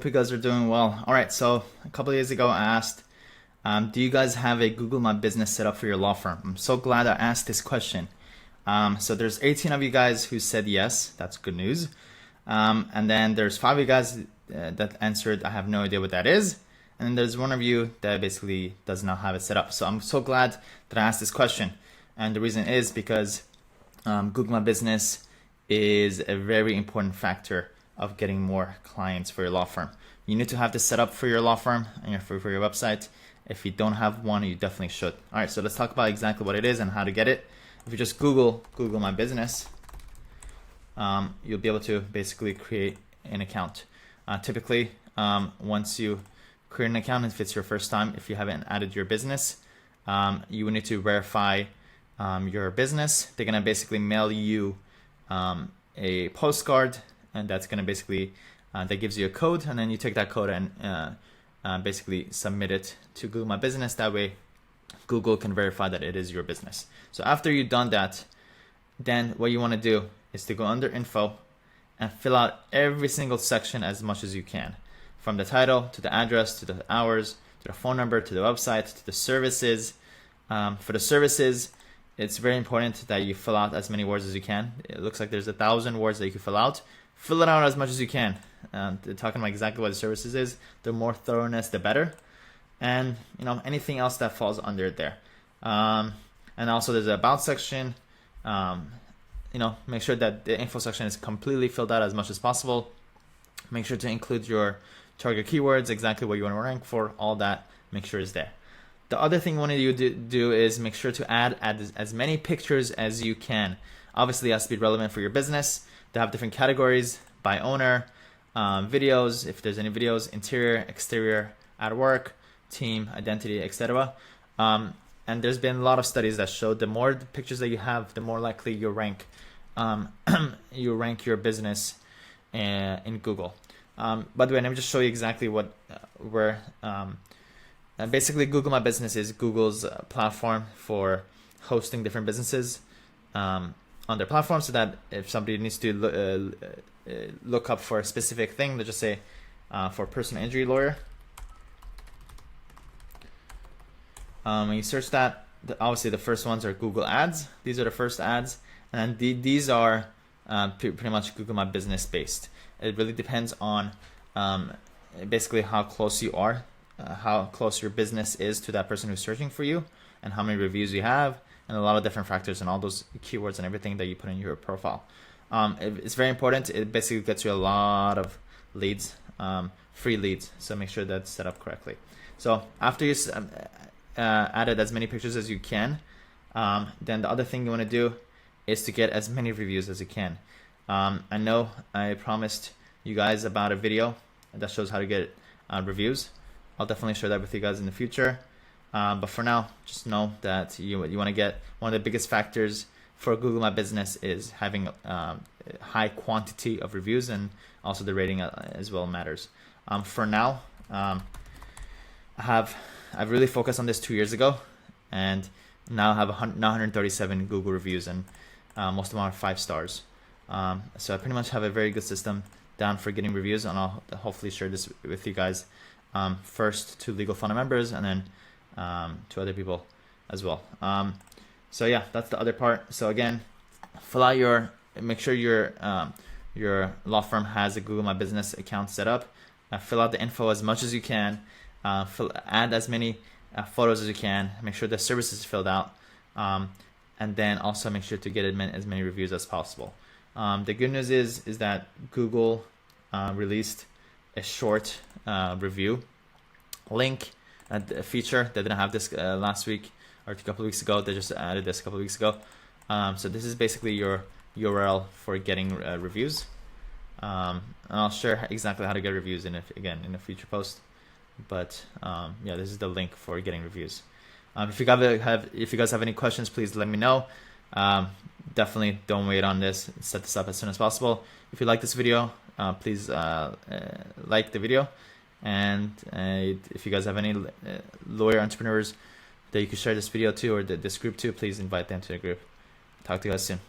Hope you guys are doing well. All right, so a couple of days ago I asked, do you guys have a Google My Business set up for your law firm? I'm so glad I asked this question. So there's 18 of you guys who said yes. That's good news. And then there's 5 of you guys that answered, I have no idea what that is. And then there's 1 of you that basically does not have it set up. So I'm so glad that I asked this question. And the reason is because Google My Business is a very important factor of getting more clients for your law firm. You need to have this set up for your law firm and for your website. If you don't have one, you definitely should. All right, so let's talk about exactly what it is and how to get it. If you just Google My Business, you'll be able to basically create an account. Typically, once you create an account, if it's your first time, if you haven't added your business, you will need to verify your business. They're gonna basically mail you a postcard, and that's gonna basically that gives you a code, and then you take that code and basically submit it to Google My Business. That way Google can verify that it is your business. So after you've done that, then what you want to do is to go under info and fill out every single section as much as you can, from the title to the address to the hours to the phone number to the website to the services. For the services, it's very important that you fill out as many words as you can. It looks like there's 1,000 words that you can fill out. Fill it out as much as you can. They're talking about exactly what the services is. The more thoroughness, the better. And anything else that falls under there. And also there's an about section. Make sure that the info section is completely filled out as much as possible. Make sure to include your target keywords, exactly what you want to rank for, all that. Make sure it's there. The other thing you want to do is make sure to add as many pictures as you can. Obviously, it has to be relevant for your business. They have different categories by owner, videos, if there's any videos, interior, exterior, at work, team, identity, etc. And there's been a lot of studies that show the more pictures that you have, the more likely you rank your business in Google. By the way, let me just show you exactly basically Google My Business is Google's platform for hosting different businesses on their platform, so that if somebody needs to look up for a specific thing, let's just say for personal injury lawyer, when you search that, obviously the first ones are Google Ads. These are the first ads, and these are pretty much Google My Business based. It really depends on basically how close you are, how close your business is to that person who's searching for you, and how many reviews you have, and a lot of different factors and all those keywords and everything that you put in your profile. It's very important. It basically gets you a lot of leads, free leads, so make sure that's set up correctly. So after you added as many pictures as you can, then the other thing you want to do is to get as many reviews as you can. I know I promised you guys about a video that shows how to get reviews. I'll definitely share that with you guys in the future. But for now, just know that you want to get one of the biggest factors for Google My Business is having high quantity of reviews, and also the rating as well matters. For now, I've really focused on this 2 years ago, and now I have 937 Google reviews, and most of them are 5 stars. So I pretty much have a very good system down for getting reviews, and I'll hopefully share this with you guys first to Legal Funnel members, and then to other people as well. So yeah, that's the other part. So again, make sure your law firm has a Google My Business account set up. Fill out the info as much as you can. Add as many photos as you can. Make sure the service is filled out, and then also make sure to get as many reviews as possible. The good news is that Google released a short review link, a feature. They didn't have this last week or a couple of weeks ago. They just added this a couple of weeks ago. So this is basically your URL for getting reviews. And I'll share exactly how to get reviews in a future post. But yeah, this is the link for getting reviews. If you guys have any questions, please let me know. Definitely don't wait on this. Set this up as soon as possible. If you like this video, please like the video. And if you guys have any lawyer entrepreneurs that you could share this video to, or this group to, please invite them to the group. Talk to you guys soon.